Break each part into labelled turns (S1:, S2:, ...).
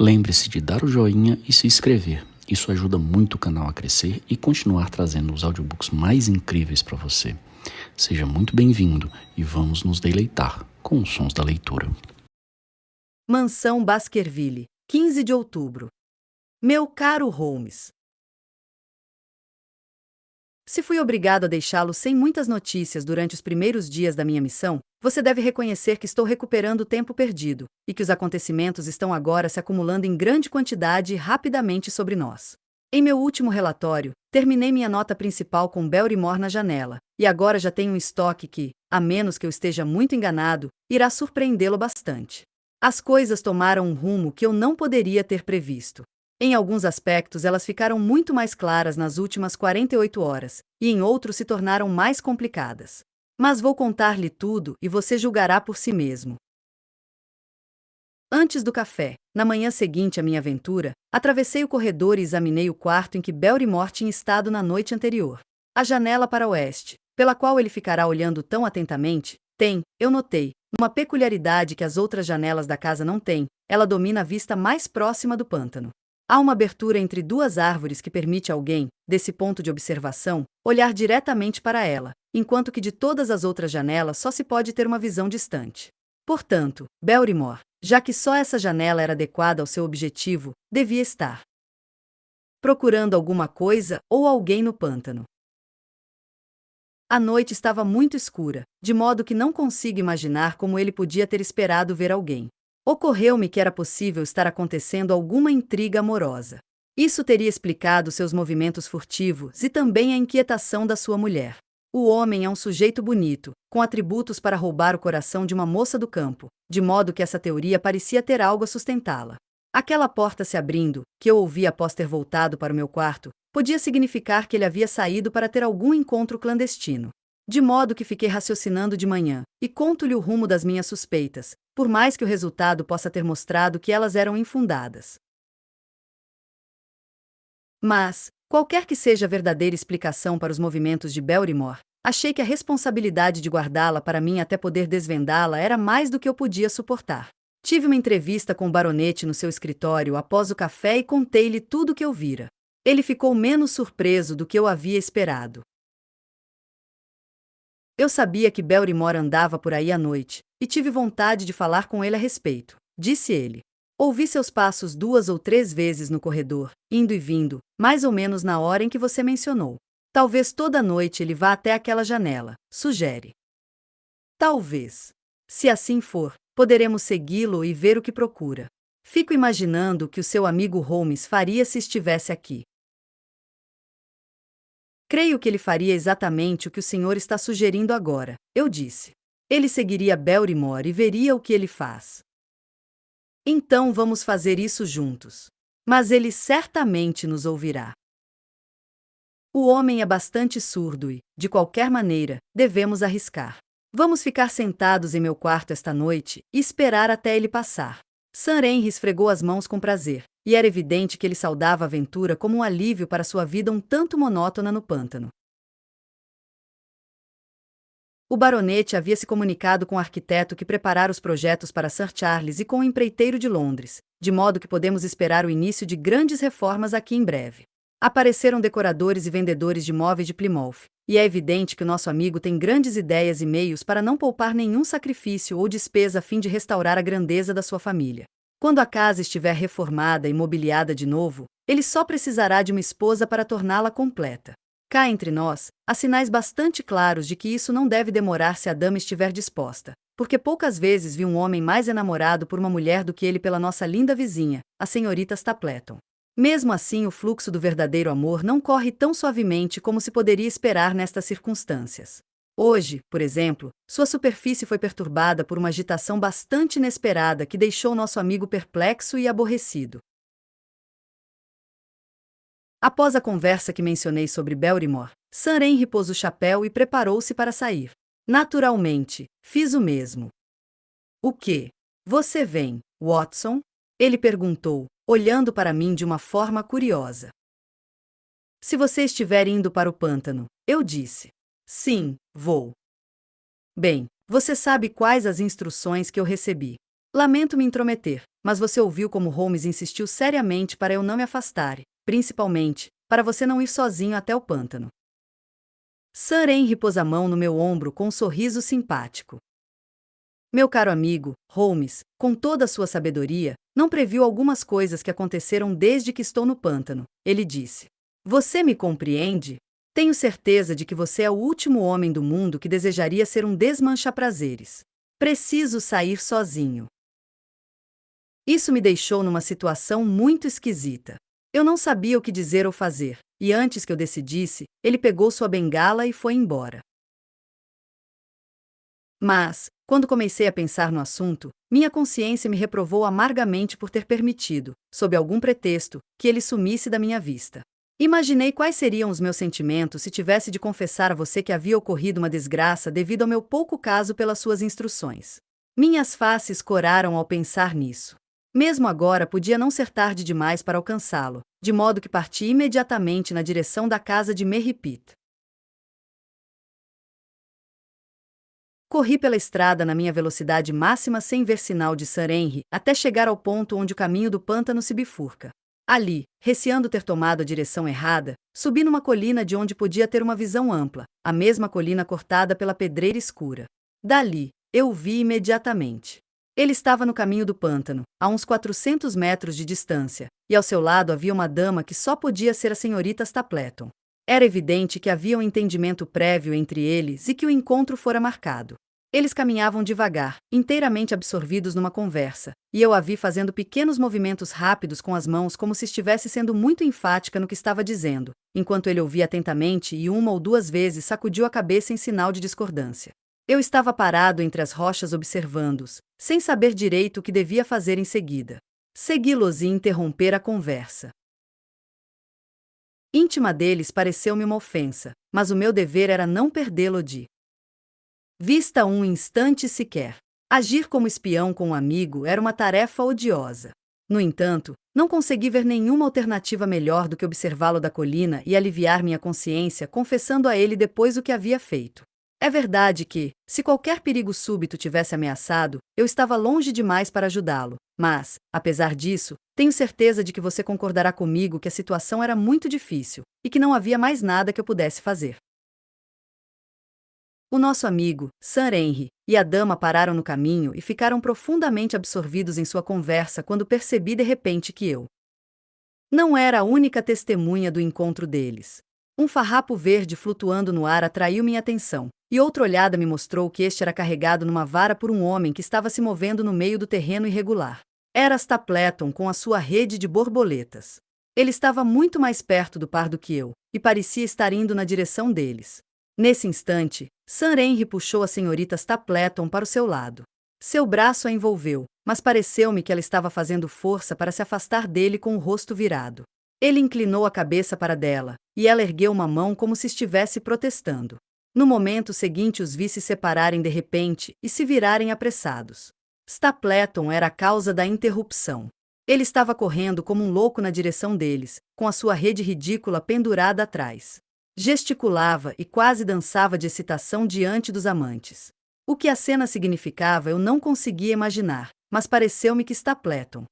S1: Lembre-se de dar o joinha e se inscrever. Isso ajuda muito o canal a crescer e continuar trazendo os audiobooks mais incríveis para você. Seja muito bem-vindo e vamos nos deleitar com os sons da leitura.
S2: Mansão Baskerville, 15 de outubro. Meu caro Holmes. Se fui obrigado a deixá-lo sem muitas notícias durante os primeiros dias da minha missão, você deve reconhecer que estou recuperando o tempo perdido, e que os acontecimentos estão agora se acumulando em grande quantidade e rapidamente sobre nós. Em meu último relatório, terminei minha nota principal com Barrymore na janela, e agora já tenho um estoque que, a menos que eu esteja muito enganado, irá surpreendê-lo bastante. As coisas tomaram um rumo que eu não poderia ter previsto. Em alguns aspectos elas ficaram muito mais claras nas últimas 48 horas, e em outros se tornaram mais complicadas. Mas vou contar-lhe tudo e você julgará por si mesmo. Antes do café, na manhã seguinte à minha aventura, atravessei o corredor e examinei o quarto em que Barrymore tinha estado na noite anterior. A janela para o oeste, pela qual ele ficará olhando tão atentamente, tem, eu notei, uma peculiaridade que as outras janelas da casa não têm: ela domina a vista mais próxima do pântano. Há uma abertura entre duas árvores que permite a alguém, desse ponto de observação, olhar diretamente para ela, enquanto que de todas as outras janelas só se pode ter uma visão distante. Portanto, Barrymore, já que só essa janela era adequada ao seu objetivo, devia estar procurando alguma coisa ou alguém no pântano. A noite estava muito escura, de modo que não consigo imaginar como ele podia ter esperado ver alguém. Ocorreu-me que era possível estar acontecendo alguma intriga amorosa. Isso teria explicado seus movimentos furtivos e também a inquietação da sua mulher. O homem é um sujeito bonito, com atributos para roubar o coração de uma moça do campo, de modo que essa teoria parecia ter algo a sustentá-la. Aquela porta se abrindo, que eu ouvi após ter voltado para o meu quarto, podia significar que ele havia saído para ter algum encontro clandestino. De modo que fiquei raciocinando de manhã, e conto-lhe o rumo das minhas suspeitas, por mais que o resultado possa ter mostrado que elas eram infundadas. Mas, qualquer que seja a verdadeira explicação para os movimentos de Barrymore, achei que a responsabilidade de guardá-la para mim até poder desvendá-la era mais do que eu podia suportar. Tive uma entrevista com o baronete no seu escritório após o café e contei-lhe tudo o que eu vira. Ele ficou menos surpreso do que eu havia esperado. Eu sabia que Barrymore andava por aí à noite, e tive vontade de falar com ele a respeito, disse ele. Ouvi seus passos 2 ou 3 vezes no corredor, indo e vindo, mais ou menos na hora em que você mencionou. Talvez toda noite ele vá até aquela janela, sugere. Talvez. Se assim for, poderemos segui-lo e ver o que procura. Fico imaginando o que o seu amigo Holmes faria se estivesse aqui. Creio que ele faria exatamente o que o senhor está sugerindo agora, eu disse. Ele seguiria Barrymore e veria o que ele faz. Então vamos fazer isso juntos. Mas ele certamente nos ouvirá. O homem é bastante surdo e, de qualquer maneira, devemos arriscar. Vamos ficar sentados em meu quarto esta noite e esperar até ele passar. Sir Henry esfregou as mãos com prazer, e era evidente que ele saudava a aventura como um alívio para sua vida um tanto monótona no pântano. O baronete havia se comunicado com o arquiteto que preparara os projetos para Sir Charles e com o empreiteiro de Londres, de modo que podemos esperar o início de grandes reformas aqui em breve. Apareceram decoradores e vendedores de móveis de Plymouth, e é evidente que o nosso amigo tem grandes ideias e meios para não poupar nenhum sacrifício ou despesa a fim de restaurar a grandeza da sua família. Quando a casa estiver reformada e mobiliada de novo, ele só precisará de uma esposa para torná-la completa. Cá entre nós, há sinais bastante claros de que isso não deve demorar se a dama estiver disposta, porque poucas vezes vi um homem mais enamorado por uma mulher do que ele pela nossa linda vizinha, a senhorita Stapleton. Mesmo assim, o fluxo do verdadeiro amor não corre tão suavemente como se poderia esperar nestas circunstâncias. Hoje, por exemplo, sua superfície foi perturbada por uma agitação bastante inesperada que deixou nosso amigo perplexo e aborrecido. Após a conversa que mencionei sobre Barrymore, Sir Henry pôs o chapéu e preparou-se para sair. Naturalmente, fiz o mesmo. O quê? Você vem, Watson? Ele perguntou, olhando para mim de uma forma curiosa. Se você estiver indo para o pântano, eu disse. Sim, vou. Bem, você sabe quais as instruções que eu recebi. Lamento me intrometer, mas você ouviu como Holmes insistiu seriamente para eu não me afastar, e, principalmente, para você não ir sozinho até o pântano. Sir Henry pôs a mão no meu ombro com um sorriso simpático. Meu caro amigo, Holmes, com toda a sua sabedoria, não previu algumas coisas que aconteceram desde que estou no pântano, ele disse. Você me compreende? Tenho certeza de que você é o último homem do mundo que desejaria ser um desmancha-prazeres. Preciso sair sozinho. Isso me deixou numa situação muito esquisita. Eu não sabia o que dizer ou fazer, e antes que eu decidisse, ele pegou sua bengala e foi embora. Mas, quando comecei a pensar no assunto, minha consciência me reprovou amargamente por ter permitido, sob algum pretexto, que ele sumisse da minha vista. Imaginei quais seriam os meus sentimentos se tivesse de confessar a você que havia ocorrido uma desgraça devido ao meu pouco caso pelas suas instruções. Minhas faces coraram ao pensar nisso. Mesmo agora podia não ser tarde demais para alcançá-lo, de modo que parti imediatamente na direção da casa de Mary Pitt. Corri pela estrada na minha velocidade máxima sem ver sinal de Sir Henry, até chegar ao ponto onde o caminho do pântano se bifurca. Ali, receando ter tomado a direção errada, subi numa colina de onde podia ter uma visão ampla, a mesma colina cortada pela pedreira escura. Dali, eu o vi imediatamente. Ele estava no caminho do pântano, a uns 400 metros de distância, e ao seu lado havia uma dama que só podia ser a senhorita Stapleton. Era evidente que havia um entendimento prévio entre eles e que o encontro fora marcado. Eles caminhavam devagar, inteiramente absorvidos numa conversa, e eu a vi fazendo pequenos movimentos rápidos com as mãos como se estivesse sendo muito enfática no que estava dizendo, enquanto ele ouvia atentamente e uma ou duas vezes sacudiu a cabeça em sinal de discordância. Eu estava parado entre as rochas observando-os, sem saber direito o que devia fazer em seguida. Segui-los e interromper a conversa. Íntima deles pareceu-me uma ofensa, mas o meu dever era não perdê-lo de vista um instante sequer. Agir como espião com um amigo era uma tarefa odiosa. No entanto, não consegui ver nenhuma alternativa melhor do que observá-lo da colina e aliviar minha consciência confessando a ele depois o que havia feito. É verdade que, se qualquer perigo súbito tivesse ameaçado, eu estava longe demais para ajudá-lo, mas, apesar disso, tenho certeza de que você concordará comigo que a situação era muito difícil, e que não havia mais nada que eu pudesse fazer. O nosso amigo, Sir Henry, e a dama pararam no caminho e ficaram profundamente absorvidos em sua conversa quando percebi de repente que eu não era a única testemunha do encontro deles. Um farrapo verde flutuando no ar atraiu minha atenção, e outra olhada me mostrou que este era carregado numa vara por um homem que estava se movendo no meio do terreno irregular. Era Stapleton com a sua rede de borboletas. Ele estava muito mais perto do par do que eu, e parecia estar indo na direção deles. Nesse instante, Sir Henry puxou a senhorita Stapleton para o seu lado. Seu braço a envolveu, mas pareceu-me que ela estava fazendo força para se afastar dele com o rosto virado. Ele inclinou a cabeça para dela, e ela ergueu uma mão como se estivesse protestando. No momento seguinte os vi se separarem de repente e se virarem apressados. Stapleton era a causa da interrupção. Ele estava correndo como um louco na direção deles, com a sua rede ridícula pendurada atrás. Gesticulava e quase dançava de excitação diante dos amantes. O que a cena significava eu não conseguia imaginar, mas pareceu-me que Stapleton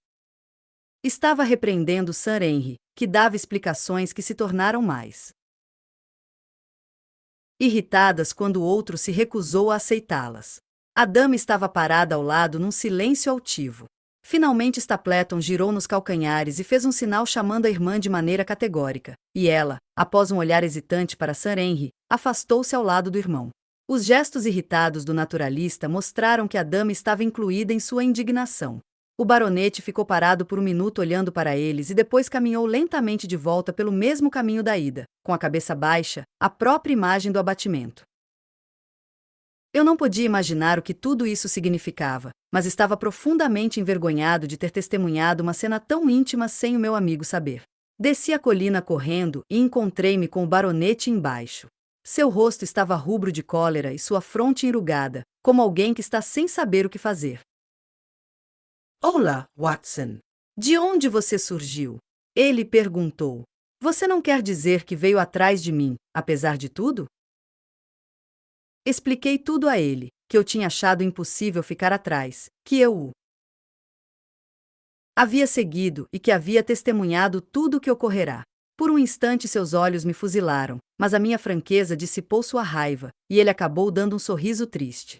S2: estava repreendendo Sir Henry, que dava explicações que se tornaram mais irritadas quando o outro se recusou a aceitá-las. A dama estava parada ao lado num silêncio altivo. Finalmente Stapleton girou nos calcanhares e fez um sinal chamando a irmã de maneira categórica, e ela, após um olhar hesitante para Sir Henry, afastou-se ao lado do irmão. Os gestos irritados do naturalista mostraram que a dama estava incluída em sua indignação. O baronete ficou parado por um minuto olhando para eles e depois caminhou lentamente de volta pelo mesmo caminho da ida, com a cabeça baixa, a própria imagem do abatimento. Eu não podia imaginar o que tudo isso significava, mas estava profundamente envergonhado de ter testemunhado uma cena tão íntima sem o meu amigo saber. Desci a colina correndo e encontrei-me com o baronete embaixo. Seu rosto estava rubro de cólera e sua fronte enrugada, como alguém que está sem saber o que fazer. Olá, Watson. De onde você surgiu? Ele perguntou. Você não quer dizer que veio atrás de mim, apesar de tudo? Expliquei tudo a ele, que eu tinha achado impossível ficar atrás, que eu o havia seguido e que havia testemunhado tudo o que ocorrerá. Por um instante seus olhos me fuzilaram, mas a minha franqueza dissipou sua raiva, e ele acabou dando um sorriso triste.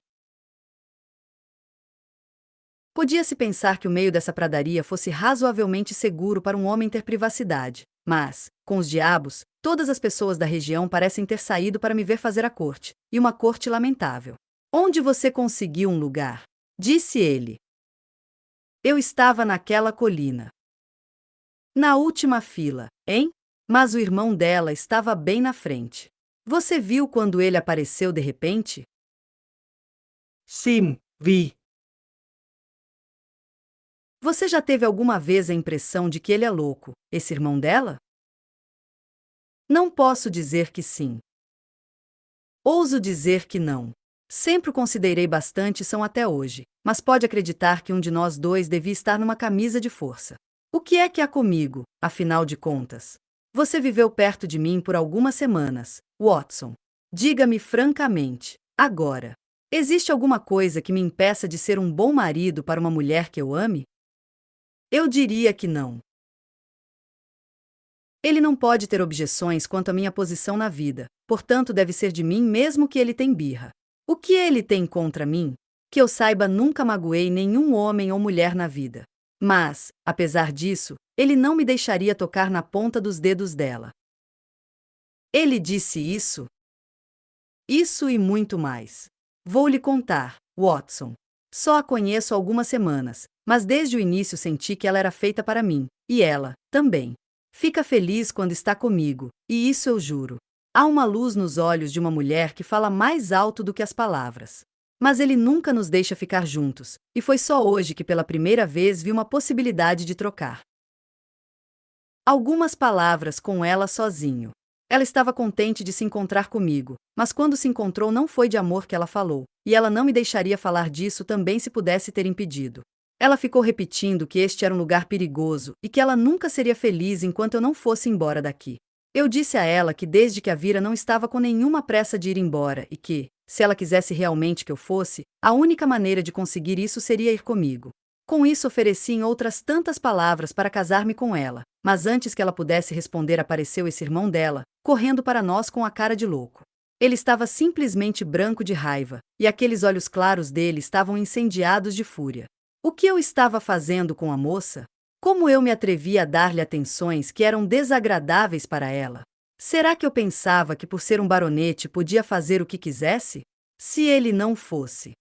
S2: Podia-se pensar que o meio dessa pradaria fosse razoavelmente seguro para um homem ter privacidade, mas, com os diabos, todas as pessoas da região parecem ter saído para me ver fazer a corte, e uma corte lamentável. Onde você conseguiu um lugar? Disse ele. Eu estava naquela colina. Na última fila, hein? Mas o irmão dela estava bem na frente. Você viu quando ele apareceu de repente?
S3: Sim, vi.
S2: Você já teve alguma vez a impressão de que ele é louco, esse irmão dela? Não posso dizer que sim. Ouso dizer que não. Sempre o considerei bastante são até hoje, mas pode acreditar que um de nós dois devia estar numa camisa de força. O que é que há comigo, afinal de contas? Você viveu perto de mim por algumas semanas, Watson. Diga-me francamente, agora. Existe alguma coisa que me impeça de ser um bom marido para uma mulher que eu ame? Eu diria que não. Ele não pode ter objeções quanto à minha posição na vida, portanto deve ser de mim mesmo que ele tem birra. O que ele tem contra mim? Que eu saiba, nunca magoei nenhum homem ou mulher na vida. Mas, apesar disso, ele não me deixaria tocar na ponta dos dedos dela. Ele disse isso? Isso e muito mais. Vou lhe contar, Watson. Só a conheço há algumas semanas, mas desde o início senti que ela era feita para mim, e ela, também. Fica feliz quando está comigo, e isso eu juro. Há uma luz nos olhos de uma mulher que fala mais alto do que as palavras. Mas ele nunca nos deixa ficar juntos, e foi só hoje que pela primeira vez vi uma possibilidade de trocar algumas palavras com ela sozinho. Ela estava contente de se encontrar comigo, mas quando se encontrou não foi de amor que ela falou, e ela não me deixaria falar disso também se pudesse ter impedido. Ela ficou repetindo que este era um lugar perigoso e que ela nunca seria feliz enquanto eu não fosse embora daqui. Eu disse a ela que desde que a vira não estava com nenhuma pressa de ir embora e que, se ela quisesse realmente que eu fosse, a única maneira de conseguir isso seria ir comigo. Com isso ofereci em outras tantas palavras para casar-me com ela, mas antes que ela pudesse responder apareceu esse irmão dela, correndo para nós com a cara de louco. Ele estava simplesmente branco de raiva, e aqueles olhos claros dele estavam incendiados de fúria. O que eu estava fazendo com a moça? Como eu me atrevi a dar-lhe atenções que eram desagradáveis para ela? Será que eu pensava que por ser um baronete podia fazer o que quisesse? Se ele não fosse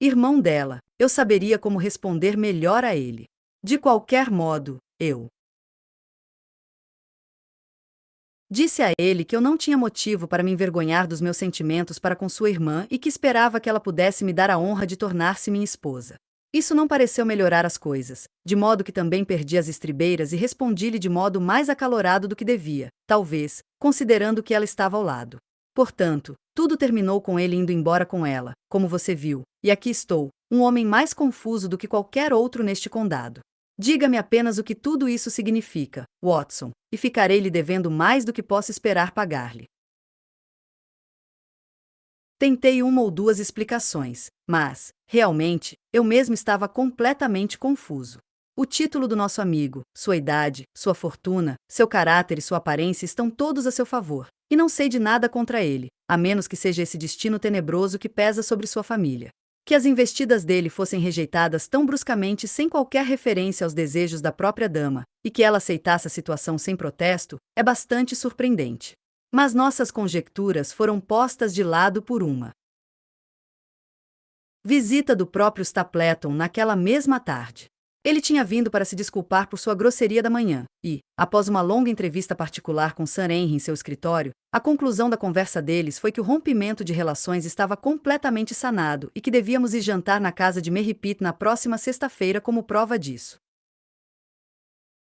S2: irmão dela, eu saberia como responder melhor a ele. De qualquer modo, eu disse a ele que eu não tinha motivo para me envergonhar dos meus sentimentos para com sua irmã e que esperava que ela pudesse me dar a honra de tornar-se minha esposa. Isso não pareceu melhorar as coisas, de modo que também perdi as estribeiras e respondi-lhe de modo mais acalorado do que devia, talvez, considerando que ela estava ao lado. Portanto, tudo terminou com ele indo embora com ela, como você viu, e aqui estou, um homem mais confuso do que qualquer outro neste condado. Diga-me apenas o que tudo isso significa, Watson, e ficarei lhe devendo mais do que posso esperar pagar-lhe. Tentei uma ou duas explicações, mas, realmente, eu mesmo estava completamente confuso. O título do nosso amigo, sua idade, sua fortuna, seu caráter e sua aparência estão todos a seu favor, e não sei de nada contra ele, a menos que seja esse destino tenebroso que pesa sobre sua família. Que as investidas dele fossem rejeitadas tão bruscamente sem qualquer referência aos desejos da própria dama, e que ela aceitasse a situação sem protesto, é bastante surpreendente. Mas nossas conjecturas foram postas de lado por uma visita do próprio Stapleton naquela mesma tarde. Ele tinha vindo para se desculpar por sua grosseria da manhã, e, após uma longa entrevista particular com Sir Henry em seu escritório, a conclusão da conversa deles foi que o rompimento de relações estava completamente sanado e que devíamos ir jantar na casa de Mary Pitt na próxima sexta-feira como prova disso.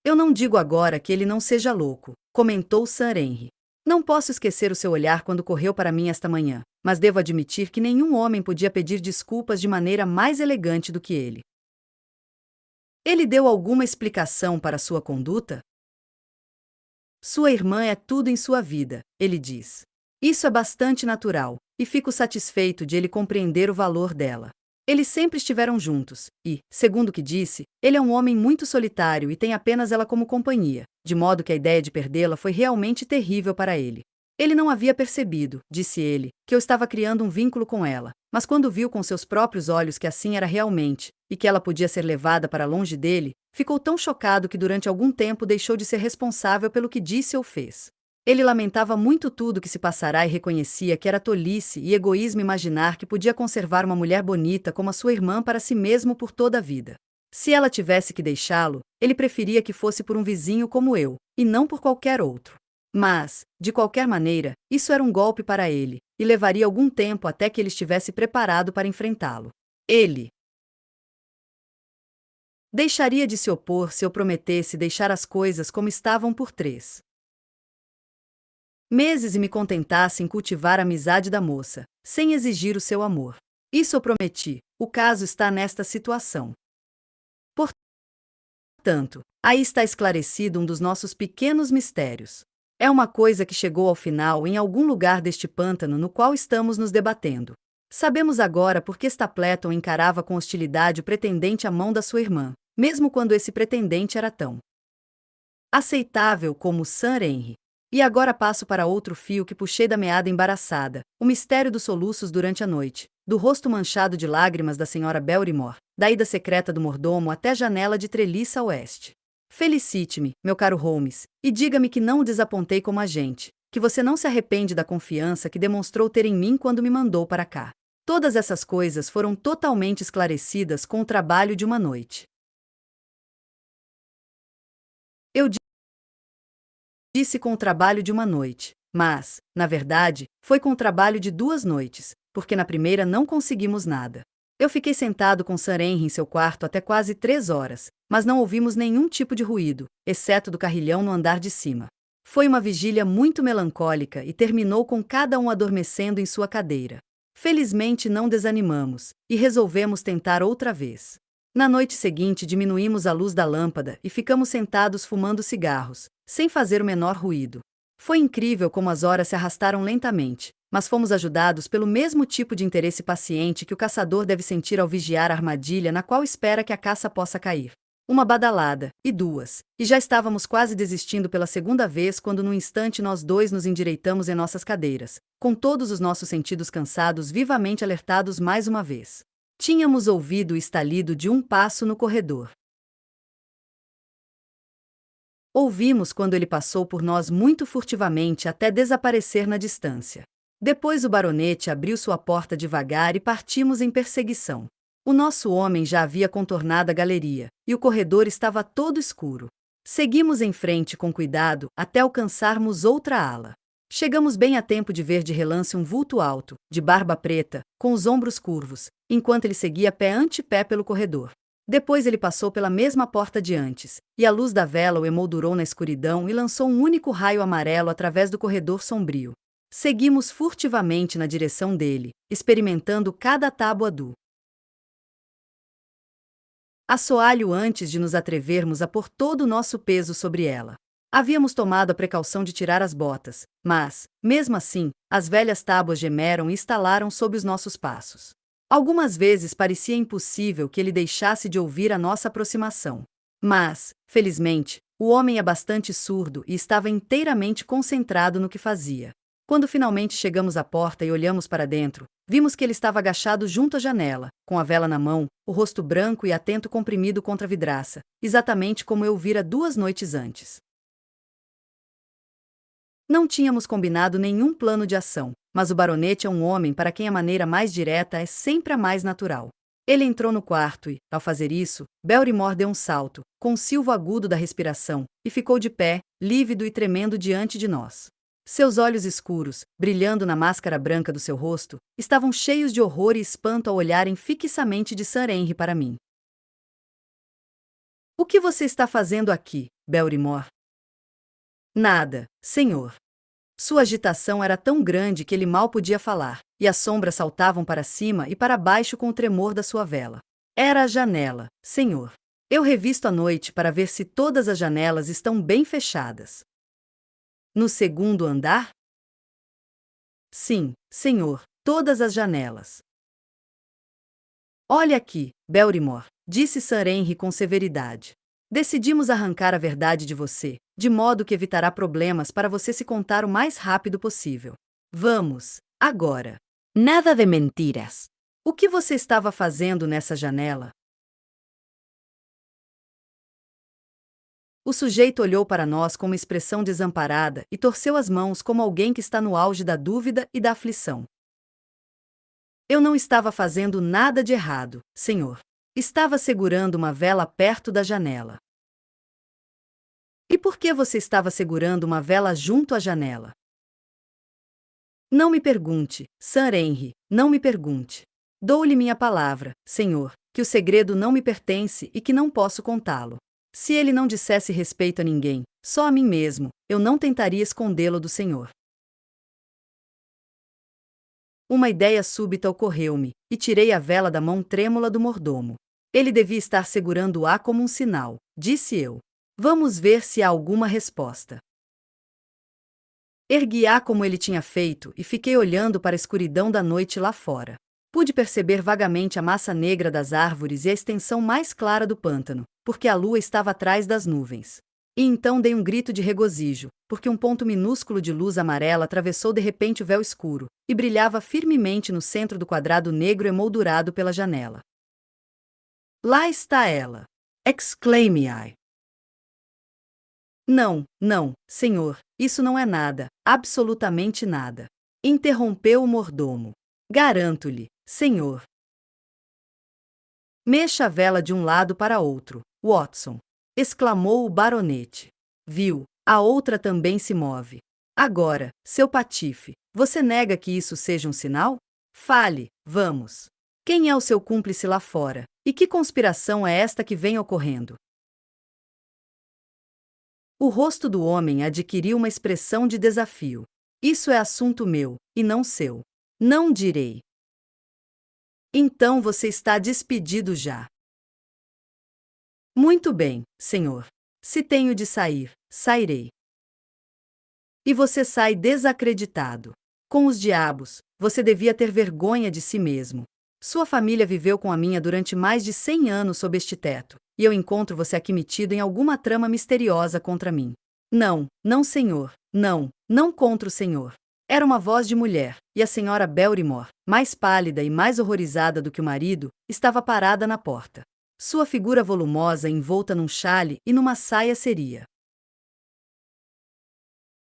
S2: Eu não digo agora que ele não seja louco, comentou Sir Henry. Não posso esquecer o seu olhar quando correu para mim esta manhã, mas devo admitir que nenhum homem podia pedir desculpas de maneira mais elegante do que ele. Ele deu alguma explicação para sua conduta? Sua irmã é tudo em sua vida, ele diz. Isso é bastante natural, e fico satisfeito de ele compreender o valor dela. Eles sempre estiveram juntos, e, segundo o que disse, ele é um homem muito solitário e tem apenas ela como companhia, de modo que a ideia de perdê-la foi realmente terrível para ele. Ele não havia percebido, disse ele, que eu estava criando um vínculo com ela, mas quando viu com seus próprios olhos que assim era realmente, e que ela podia ser levada para longe dele, ficou tão chocado que durante algum tempo deixou de ser responsável pelo que disse ou fez. Ele lamentava muito tudo que se passará e reconhecia que era tolice e egoísmo imaginar que podia conservar uma mulher bonita como a sua irmã para si mesmo por toda a vida. Se ela tivesse que deixá-lo, ele preferia que fosse por um vizinho como eu, e não por qualquer outro. Mas, de qualquer maneira, isso era um golpe para ele, e levaria algum tempo até que ele estivesse preparado para enfrentá-lo. Ele deixaria de se opor se eu prometesse deixar as coisas como estavam por 3 meses e me contentasse em cultivar a amizade da moça, sem exigir o seu amor. Isso eu prometi, o caso está nesta situação. Portanto, aí está esclarecido um dos nossos pequenos mistérios. É uma coisa que chegou ao final em algum lugar deste pântano no qual estamos nos debatendo. Sabemos agora por que Stapleton encarava com hostilidade o pretendente à mão da sua irmã, mesmo quando esse pretendente era tão aceitável como Sir Henry. E agora passo para outro fio que puxei da meada embaraçada, o mistério dos soluços durante a noite, do rosto manchado de lágrimas da senhora Belrimore, da ida secreta do mordomo até a janela de treliça a oeste. Felicite-me, meu caro Holmes, e diga-me que não o desapontei como agente, que você não se arrepende da confiança que demonstrou ter em mim quando me mandou para cá. Todas essas coisas foram totalmente esclarecidas com o trabalho de uma noite. Eu disse com o trabalho de uma noite, mas, na verdade, foi com o trabalho de 2 noites, porque na primeira não conseguimos nada. Eu fiquei sentado com Sir Henry em seu quarto até quase 3 horas, mas não ouvimos nenhum tipo de ruído, exceto do carrilhão no andar de cima. Foi uma vigília muito melancólica e terminou com cada um adormecendo em sua cadeira. Felizmente não desanimamos, e resolvemos tentar outra vez. Na noite seguinte diminuímos a luz da lâmpada e ficamos sentados fumando cigarros, sem fazer o menor ruído. Foi incrível como as horas se arrastaram lentamente, mas fomos ajudados pelo mesmo tipo de interesse paciente que o caçador deve sentir ao vigiar a armadilha na qual espera que a caça possa cair. Uma badalada, e 2, e já estávamos quase desistindo pela segunda vez quando num instante nós dois nos endireitamos em nossas cadeiras, com todos os nossos sentidos cansados vivamente alertados mais uma vez. Tínhamos ouvido o estalido de um passo no corredor. Ouvimos quando ele passou por nós muito furtivamente até desaparecer na distância. Depois o baronete abriu sua porta devagar e partimos em perseguição. O nosso homem já havia contornado a galeria, e o corredor estava todo escuro. Seguimos em frente com cuidado até alcançarmos outra ala. Chegamos bem a tempo de ver de relance um vulto alto, de barba preta, com os ombros curvos, enquanto ele seguia pé ante pé pelo corredor. Depois ele passou pela mesma porta de antes, e a luz da vela o emoldurou na escuridão e lançou um único raio amarelo através do corredor sombrio. Seguimos furtivamente na direção dele, experimentando cada tábua do assoalho antes de nos atrevermos a pôr todo o nosso peso sobre ela. Havíamos tomado a precaução de tirar as botas, mas, mesmo assim, as velhas tábuas gemeram e estalaram sob os nossos passos. Algumas vezes parecia impossível que ele deixasse de ouvir a nossa aproximação. Mas, felizmente, o homem é bastante surdo e estava inteiramente concentrado no que fazia. Quando finalmente chegamos à porta e olhamos para dentro, vimos que ele estava agachado junto à janela, com a vela na mão, o rosto branco e atento comprimido contra a vidraça, exatamente como eu o vira 2 noites antes. Não tínhamos combinado nenhum plano de ação, mas o baronete é um homem para quem a maneira mais direta é sempre a mais natural. Ele entrou no quarto e, ao fazer isso, Belrimore deu um salto, com o silvo agudo da respiração, e ficou de pé, lívido e tremendo diante de nós. Seus olhos escuros, brilhando na máscara branca do seu rosto, estavam cheios de horror e espanto ao olharem fixamente de Sir Henry para mim. "O que você está fazendo aqui, Belrimore?" "Nada, senhor." Sua agitação era tão grande que ele mal podia falar, e as sombras saltavam para cima e para baixo com o tremor da sua vela. "Era a janela, senhor. Eu revisto à noite para ver se todas as janelas estão bem fechadas." "No segundo andar?" "Sim, senhor, todas as janelas." Olhe aqui, Belrimore, disse Sir Henry com severidade. Decidimos arrancar a verdade de você, de modo que evitará problemas para você se contar o mais rápido possível. Vamos, agora. Nada de mentiras. O que você estava fazendo nessa janela? O sujeito olhou para nós com uma expressão desamparada e torceu as mãos como alguém que está no auge da dúvida e da aflição. Eu não estava fazendo nada de errado, senhor. Estava segurando uma vela perto da janela. E por que você estava segurando uma vela junto à janela? Não me pergunte, Sir Henry, não me pergunte. Dou-lhe minha palavra, senhor, que o segredo não me pertence e que não posso contá-lo. Se ele não dissesse respeito a ninguém, só a mim mesmo, eu não tentaria escondê-lo do senhor. Uma ideia súbita ocorreu-me, e tirei a vela da mão trêmula do mordomo. Ele devia estar segurando-a como um sinal, disse eu. Vamos ver se há alguma resposta. Ergui-a como ele tinha feito e fiquei olhando para a escuridão da noite lá fora. Pude perceber vagamente a massa negra das árvores e a extensão mais clara do pântano, porque a lua estava atrás das nuvens. E então dei um grito de regozijo, porque um ponto minúsculo de luz amarela atravessou de repente o véu escuro, e brilhava firmemente no centro do quadrado negro emoldurado pela janela. Lá está ela! Exclaimei. Não, não, senhor, isso não é nada, absolutamente nada. Interrompeu o mordomo. Garanto-lhe, senhor. Mexa a vela de um lado para outro, Watson, exclamou o baronete. Viu, a outra também se move. Agora, seu patife, você nega que isso seja um sinal? Fale, vamos. Quem é o seu cúmplice lá fora? E que conspiração é esta que vem ocorrendo? O rosto do homem adquiriu uma expressão de desafio. Isso é assunto meu, e não seu. Não direi. Então você está despedido já. Muito bem, senhor. Se tenho de sair, sairei. E você sai desacreditado. Com os diabos, você devia ter vergonha de si mesmo. Sua família viveu com a minha durante mais de 100 anos sob este teto, e eu encontro você aqui metido em alguma trama misteriosa contra mim. Não, não, senhor, não, não contra o senhor. Era uma voz de mulher, e a senhora Belrimore, mais pálida e mais horrorizada do que o marido, estava parada na porta. Sua figura volumosa envolta num xale e numa saia seria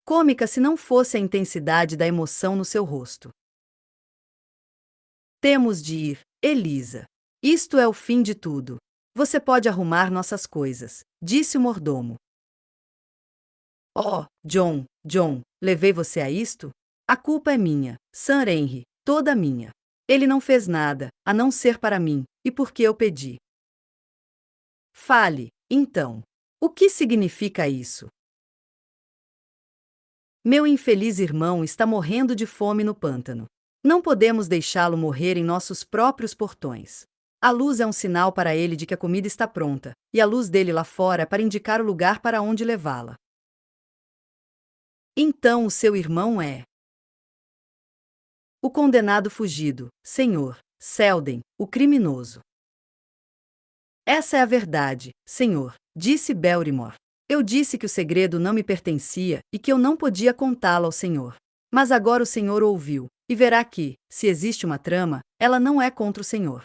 S2: cômica se não fosse a intensidade da emoção no seu rosto. Temos de ir, Elisa. Isto é o fim de tudo. Você pode arrumar nossas coisas, disse o mordomo. Oh, John, John, levei você a isto? A culpa é minha, Sir Henry, toda minha. Ele não fez nada, a não ser para mim, e porque eu pedi. Fale, então. O que significa isso? Meu infeliz irmão está morrendo de fome no pântano. Não podemos deixá-lo morrer em nossos próprios portões. A luz é um sinal para ele de que a comida está pronta, e a luz dele lá fora é para indicar o lugar para onde levá-la. Então o seu irmão é o condenado fugido, senhor, Selden, o criminoso. Essa é a verdade, senhor, disse Belrimore. Eu disse que o segredo não me pertencia e que eu não podia contá-lo ao senhor. Mas agora o senhor ouviu, e verá que, se existe uma trama, ela não é contra o senhor.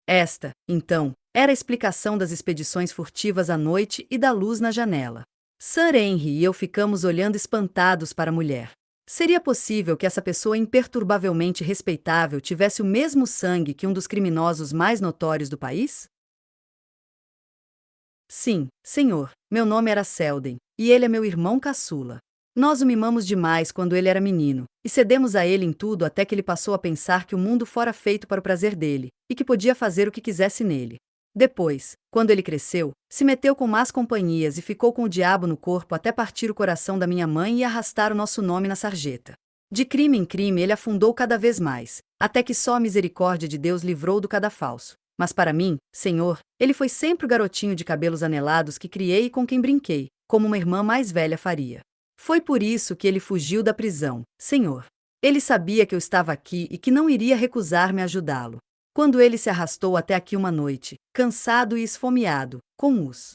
S2: Esta, então, era a explicação das expedições furtivas à noite e da luz na janela. Sir Henry e eu ficamos olhando espantados para a mulher. Seria possível que essa pessoa imperturbavelmente respeitável tivesse o mesmo sangue que um dos criminosos mais notórios do país? Sim, senhor, meu nome era Selden, e ele é meu irmão caçula. Nós o mimamos demais quando ele era menino, e cedemos a ele em tudo até que ele passou a pensar que o mundo fora feito para o prazer dele, e que podia fazer o que quisesse nele. Depois, quando ele cresceu, se meteu com más companhias e ficou com o diabo no corpo até partir o coração da minha mãe e arrastar o nosso nome na sarjeta. De crime em crime ele afundou cada vez mais, até que só a misericórdia de Deus livrou do cadafalso. Mas para mim, senhor, ele foi sempre o garotinho de cabelos anelados que criei e com quem brinquei, como uma irmã mais velha faria. Foi por isso que ele fugiu da prisão, senhor. Ele sabia que eu estava aqui e que não iria recusar-me a ajudá-lo. Quando ele se arrastou até aqui uma noite, cansado e esfomeado, com os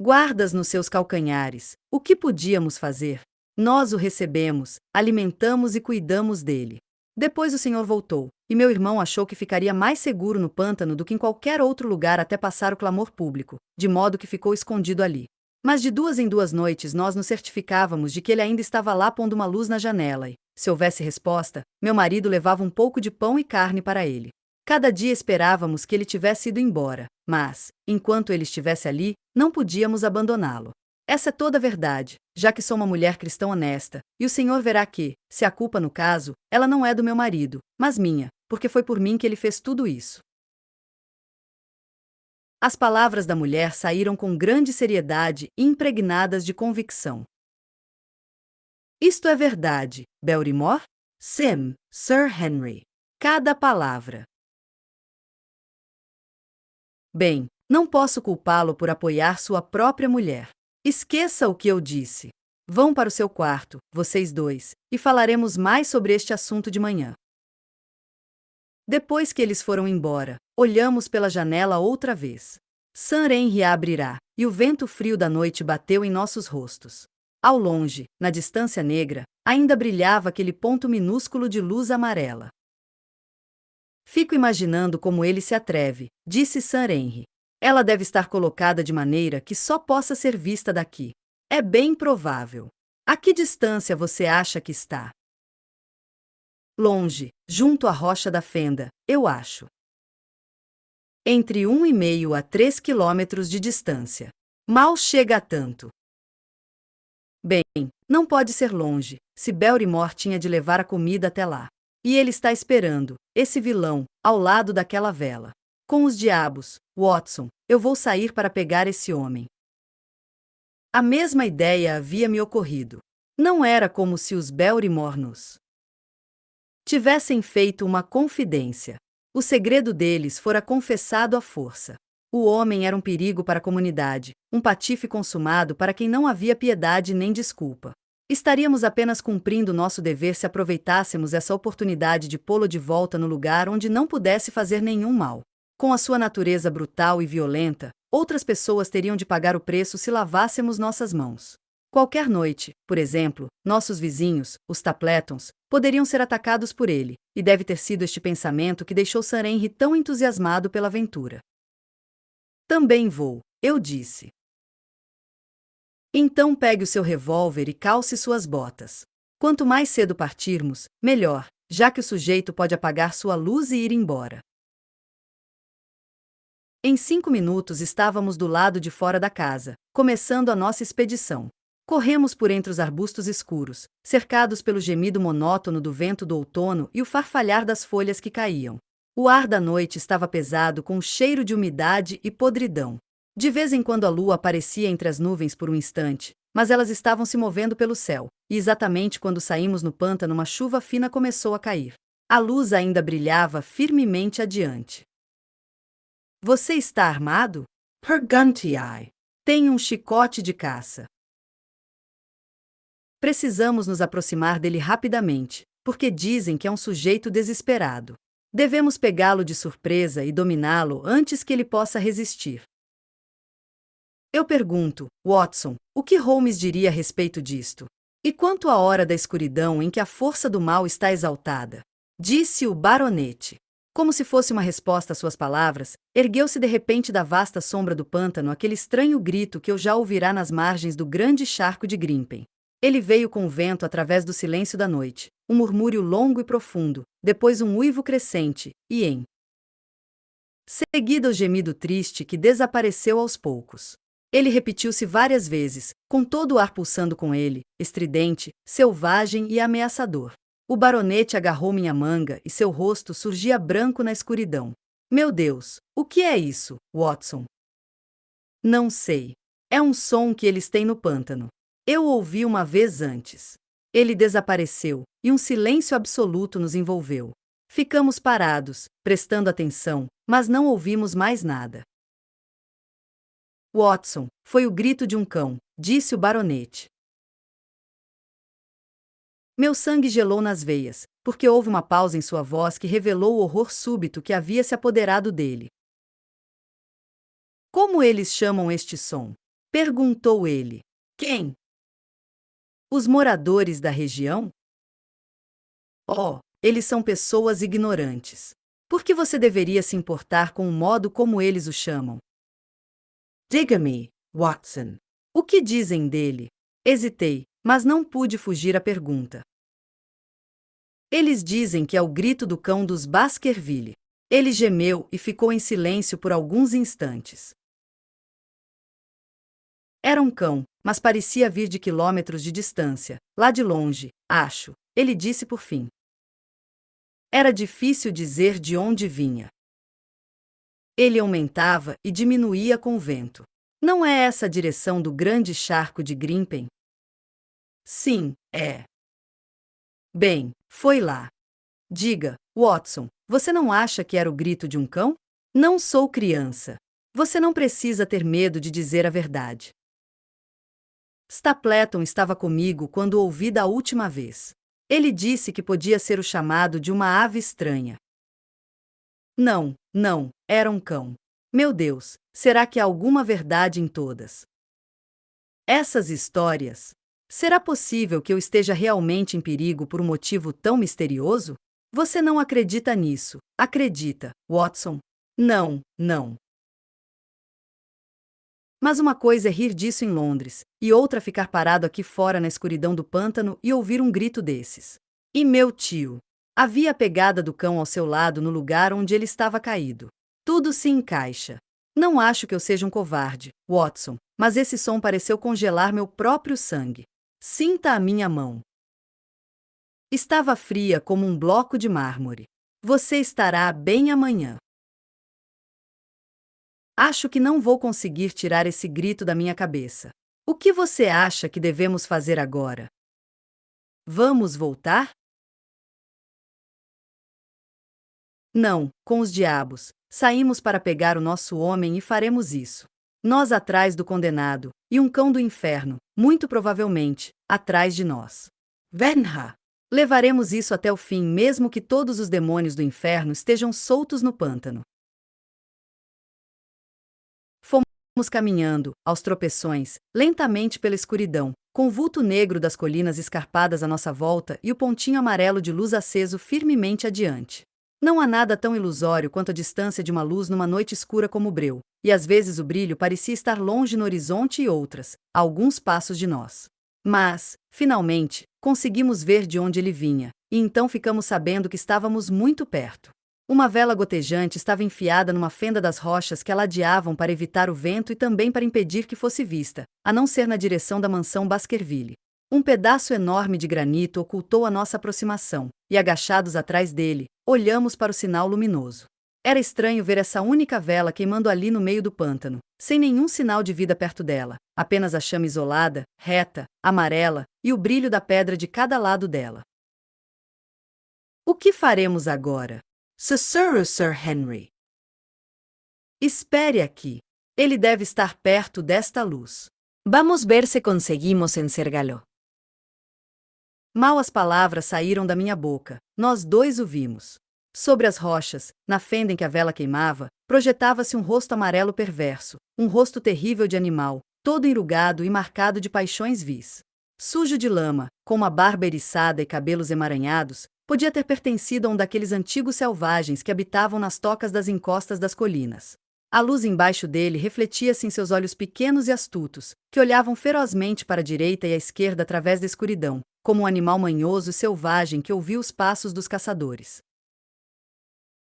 S2: guardas nos seus calcanhares, o que podíamos fazer? Nós o recebemos, alimentamos e cuidamos dele. Depois o senhor voltou, e meu irmão achou que ficaria mais seguro no pântano do que em qualquer outro lugar até passar o clamor público, de modo que ficou escondido ali. Mas de 2 em 2 noites nós nos certificávamos de que ele ainda estava lá pondo uma luz na janela e, se houvesse resposta, meu marido levava um pouco de pão e carne para ele. Cada dia esperávamos que ele tivesse ido embora, mas, enquanto ele estivesse ali, não podíamos abandoná-lo. Essa é toda a verdade, já que sou uma mulher cristã honesta, e o senhor verá que, se a culpa no caso, ela não é do meu marido, mas minha, porque foi por mim que ele fez tudo isso. As palavras da mulher saíram com grande seriedade e impregnadas de convicção. Isto é verdade, Belrimore? Sim, Sir Henry. Cada palavra. Bem, não posso culpá-lo por apoiar sua própria mulher. Esqueça o que eu disse. Vão para o seu quarto, vocês dois, e falaremos mais sobre este assunto de manhã. Depois que eles foram embora, olhamos pela janela outra vez. Sir Henry a abrirá, e o vento frio da noite bateu em nossos rostos. Ao longe, na distância negra, ainda brilhava aquele ponto minúsculo de luz amarela. Fico imaginando como ele se atreve, disse Sir Henry. Ela deve estar colocada de maneira que só possa ser vista daqui. É bem provável. A que distância você acha que está? Longe, junto à rocha da fenda, eu acho. Entre 1,5 a 3 quilômetros de distância. Mal chega a tanto. Bem, não pode ser longe, se Belrimore tinha de levar a comida até lá. E ele está esperando, esse vilão, ao lado daquela vela. Com os diabos, Watson, eu vou sair para pegar esse homem. A mesma ideia havia me ocorrido. Não era como se os Belrimore nos tivessem feito uma confidência. O segredo deles fora confessado à força. O homem era um perigo para a comunidade, um patife consumado para quem não havia piedade nem desculpa. Estaríamos apenas cumprindo nosso dever se aproveitássemos essa oportunidade de pô-lo de volta no lugar onde não pudesse fazer nenhum mal. Com a sua natureza brutal e violenta, outras pessoas teriam de pagar o preço se lavássemos nossas mãos. Qualquer noite, por exemplo, nossos vizinhos, os Tapletons, poderiam ser atacados por ele, e deve ter sido este pensamento que deixou Sir Henry tão entusiasmado pela aventura. Também vou, eu disse. Então pegue o seu revólver e calce suas botas. Quanto mais cedo partirmos, melhor, já que o sujeito pode apagar sua luz e ir embora. Em 5 minutos estávamos do lado de fora da casa, começando a nossa expedição. Corremos por entre os arbustos escuros, cercados pelo gemido monótono do vento do outono e o farfalhar das folhas que caíam. O ar da noite estava pesado com um cheiro de umidade e podridão. De vez em quando a lua aparecia entre as nuvens por um instante, mas elas estavam se movendo pelo céu, e exatamente quando saímos no pântano uma chuva fina começou a cair. A luz ainda brilhava firmemente adiante. Você está armado? Perguntou-me. Tenho um chicote de caça. Precisamos nos aproximar dele rapidamente, porque dizem que é um sujeito desesperado. Devemos pegá-lo de surpresa e dominá-lo antes que ele possa resistir. Eu pergunto, Watson, o que Holmes diria a respeito disto? E quanto à hora da escuridão em que a força do mal está exaltada? Disse o baronete. Como se fosse uma resposta às suas palavras, ergueu-se de repente da vasta sombra do pântano aquele estranho grito que eu já ouvirá nas margens do grande charco de Grimpen. Ele veio com o vento através do silêncio da noite, um murmúrio longo e profundo, depois um uivo crescente, e em seguida o gemido triste que desapareceu aos poucos. Ele repetiu-se várias vezes, com todo o ar pulsando com ele, estridente, selvagem e ameaçador. O baronete agarrou minha manga e seu rosto surgia branco na escuridão. Meu Deus, o que é isso, Watson? Não sei. É um som que eles têm no pântano. Eu o ouvi uma vez antes. Ele desapareceu, e um silêncio absoluto nos envolveu. Ficamos parados, prestando atenção, mas não ouvimos mais nada. Watson, foi o grito de um cão, disse o baronete. Meu sangue gelou nas veias, porque houve uma pausa em sua voz que revelou o horror súbito que havia se apoderado dele. Como eles chamam este som? Perguntou ele. Quem? Os moradores da região? Oh, eles são pessoas ignorantes. Por que você deveria se importar com o modo como eles o chamam? Diga-me, Watson. O que dizem dele? Hesitei, mas não pude fugir à pergunta. Eles dizem que é o grito do cão dos Baskerville. Ele gemeu e ficou em silêncio por alguns instantes. Era um cão, mas parecia vir de quilômetros de distância, lá de longe, acho, ele disse por fim. Era difícil dizer de onde vinha. Ele aumentava e diminuía com o vento. Não é essa a direção do grande charco de Grimpen? Sim, é. Bem, foi lá. Diga, Watson, você não acha que era o grito de um cão? Não sou criança. Você não precisa ter medo de dizer a verdade. Stapleton estava comigo quando o ouvi da última vez. Ele disse que podia ser o chamado de uma ave estranha. Não, não, era um cão. Meu Deus, será que há alguma verdade em todas essas histórias? Será possível que eu esteja realmente em perigo por um motivo tão misterioso? Você não acredita nisso, acredita, Watson? Não, não. Mas uma coisa é rir disso em Londres, e outra ficar parado aqui fora na escuridão do pântano e ouvir um grito desses. E meu tio? Havia a pegada do cão ao seu lado no lugar onde ele estava caído. Tudo se encaixa. Não acho que eu seja um covarde, Watson, mas esse som pareceu congelar meu próprio sangue. Sinta a minha mão. Estava fria como um bloco de mármore. Você estará bem amanhã. Acho que não vou conseguir tirar esse grito da minha cabeça. O que você acha que devemos fazer agora? Vamos voltar? Não, com os diabos. Saímos para pegar o nosso homem e faremos isso. Nós atrás do condenado, e um cão do inferno, muito provavelmente, atrás de nós. Venha! Levaremos isso até o fim, mesmo que todos os demônios do inferno estejam soltos no pântano. Fomos caminhando, aos tropeções, lentamente pela escuridão, com o vulto negro das colinas escarpadas à nossa volta e o pontinho amarelo de luz aceso firmemente adiante. Não há nada tão ilusório quanto a distância de uma luz numa noite escura como o breu, e às vezes o brilho parecia estar longe no horizonte e outras, a alguns passos de nós. Mas, finalmente, conseguimos ver de onde ele vinha, e então ficamos sabendo que estávamos muito perto. Uma vela gotejante estava enfiada numa fenda das rochas que a ladeavam para evitar o vento e também para impedir que fosse vista, a não ser na direção da mansão Baskerville. Um pedaço enorme de granito ocultou a nossa aproximação, e agachados atrás dele, olhamos para o sinal luminoso. Era estranho ver essa única vela queimando ali no meio do pântano, sem nenhum sinal de vida perto dela, apenas a chama isolada, reta, amarela, e o brilho da pedra de cada lado dela. O que faremos agora? Sussurrou Sir Henry. Espere aqui. Ele deve estar perto desta luz. Vamos ver se conseguimos enxergá-lo. Mal as palavras saíram da minha boca, nós dois o vimos. Sobre as rochas, na fenda em que a vela queimava, projetava-se um rosto amarelo perverso, um rosto terrível de animal, todo enrugado e marcado de paixões vis. Sujo de lama, com uma barba eriçada e cabelos emaranhados, podia ter pertencido a um daqueles antigos selvagens que habitavam nas tocas das encostas das colinas. A luz embaixo dele refletia-se em seus olhos pequenos e astutos, que olhavam ferozmente para a direita e à esquerda através da escuridão, como um animal manhoso e selvagem que ouvia os passos dos caçadores.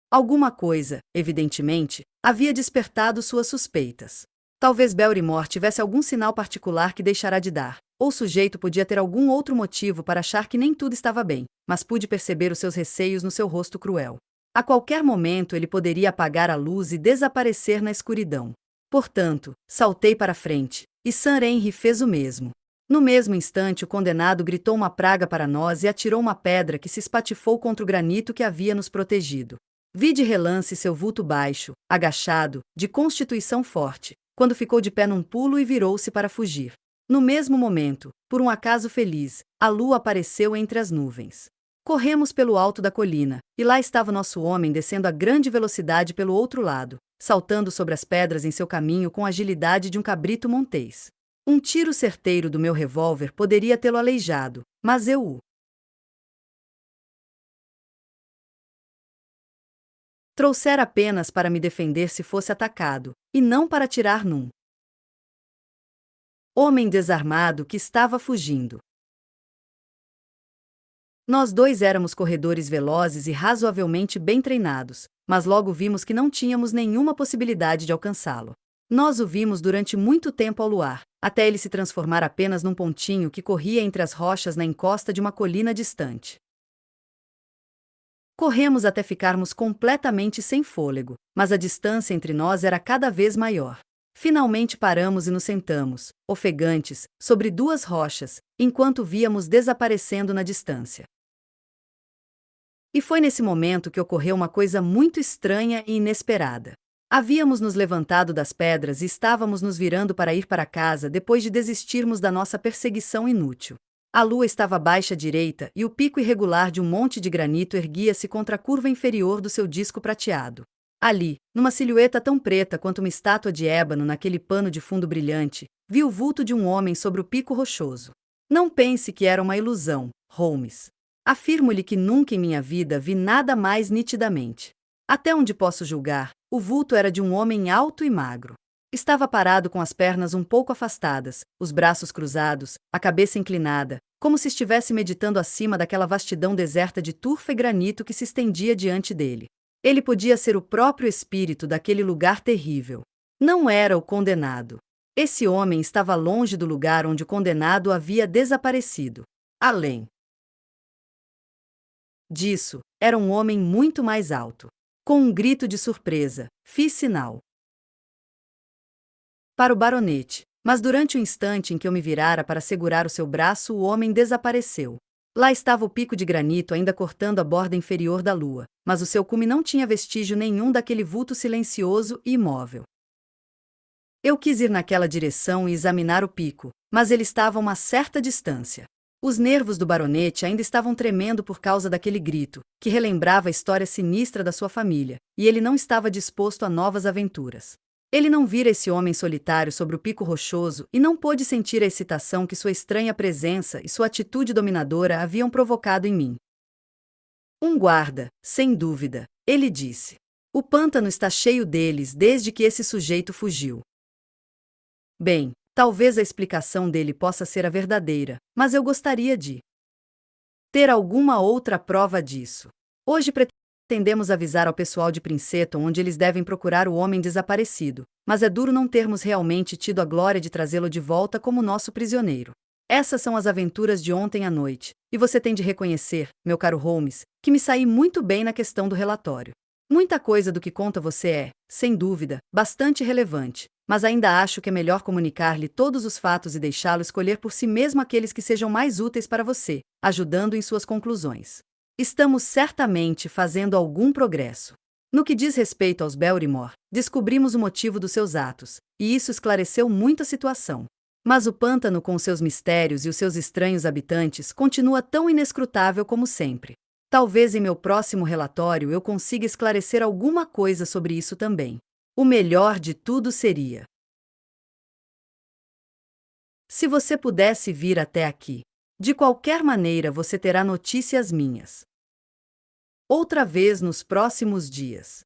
S2: Alguma coisa, evidentemente, havia despertado suas suspeitas. Talvez Belrimore tivesse algum sinal particular que deixará de dar, ou o sujeito podia ter algum outro motivo para achar que nem tudo estava bem, mas pude perceber os seus receios no seu rosto cruel. A qualquer momento ele poderia apagar a luz e desaparecer na escuridão. Portanto, saltei para frente, e Sir Henry fez o mesmo. No mesmo instante o condenado gritou uma praga para nós e atirou uma pedra que se espatifou contra o granito que havia nos protegido. Vi de relance seu vulto baixo, agachado, de constituição forte, quando ficou de pé num pulo e virou-se para fugir. No mesmo momento, por um acaso feliz, a lua apareceu entre as nuvens. Corremos pelo alto da colina, e lá estava nosso homem descendo a grande velocidade pelo outro lado, saltando sobre as pedras em seu caminho com a agilidade de um cabrito montês. Um tiro certeiro do meu revólver poderia tê-lo aleijado, mas eu o trouxera apenas para me defender se fosse atacado, e não para atirar num homem desarmado que estava fugindo. Nós dois éramos corredores velozes e razoavelmente bem treinados, mas logo vimos que não tínhamos nenhuma possibilidade de alcançá-lo. Nós o vimos durante muito tempo ao luar, até ele se transformar apenas num pontinho que corria entre as rochas na encosta de uma colina distante. Corremos até ficarmos completamente sem fôlego, mas a distância entre nós era cada vez maior. Finalmente paramos e nos sentamos, ofegantes, sobre duas rochas, enquanto víamos desaparecendo na distância. E foi nesse momento que ocorreu uma coisa muito estranha e inesperada. Havíamos nos levantado das pedras e estávamos nos virando para ir para casa depois de desistirmos da nossa perseguição inútil. A lua estava baixa à direita e o pico irregular de um monte de granito erguia-se contra a curva inferior do seu disco prateado. Ali, numa silhueta tão preta quanto uma estátua de ébano naquele pano de fundo brilhante, vi o vulto de um homem sobre o pico rochoso. Não pense que era uma ilusão, Holmes. Afirmo-lhe que nunca em minha vida vi nada mais nitidamente. Até onde posso julgar, o vulto era de um homem alto e magro. Estava parado com as pernas um pouco afastadas, os braços cruzados, a cabeça inclinada, como se estivesse meditando acima daquela vastidão deserta de turfa e granito que se estendia diante dele. Ele podia ser o próprio espírito daquele lugar terrível. Não era o condenado. Esse homem estava longe do lugar onde o condenado havia desaparecido. Além disso, era um homem muito mais alto. Com um grito de surpresa, fiz sinal para o baronete, mas durante o instante em que eu me virara para segurar o seu braço, o homem desapareceu. Lá estava o pico de granito ainda cortando a borda inferior da lua, mas o seu cume não tinha vestígio nenhum daquele vulto silencioso e imóvel. Eu quis ir naquela direção e examinar o pico, mas ele estava a uma certa distância. Os nervos do baronete ainda estavam tremendo por causa daquele grito, que relembrava a história sinistra da sua família, e ele não estava disposto a novas aventuras. Ele não vira esse homem solitário sobre o pico rochoso e não pôde sentir a excitação que sua estranha presença e sua atitude dominadora haviam provocado em mim. Um guarda, sem dúvida, ele disse. O pântano está cheio deles desde que esse sujeito fugiu. Bem, talvez a explicação dele possa ser a verdadeira, mas eu gostaria de ter alguma outra prova disso. Hoje pretendemos avisar ao pessoal de Princeton onde eles devem procurar o homem desaparecido, mas é duro não termos realmente tido a glória de trazê-lo de volta como nosso prisioneiro. Essas são as aventuras de ontem à noite, e você tem de reconhecer, meu caro Holmes, que me saí muito bem na questão do relatório. Muita coisa do que conta você é, sem dúvida, bastante relevante, mas ainda acho que é melhor comunicar-lhe todos os fatos e deixá-lo escolher por si mesmo aqueles que sejam mais úteis para você, ajudando em suas conclusões. Estamos certamente fazendo algum progresso. No que diz respeito aos Barrymore, descobrimos o motivo dos seus atos, e isso esclareceu muito a situação. Mas o pântano com seus mistérios e os seus estranhos habitantes continua tão inescrutável como sempre. Talvez em meu próximo relatório eu consiga esclarecer alguma coisa sobre isso também. O melhor de tudo seria se você pudesse vir até aqui. De qualquer maneira você terá notícias minhas. Outra vez nos próximos dias.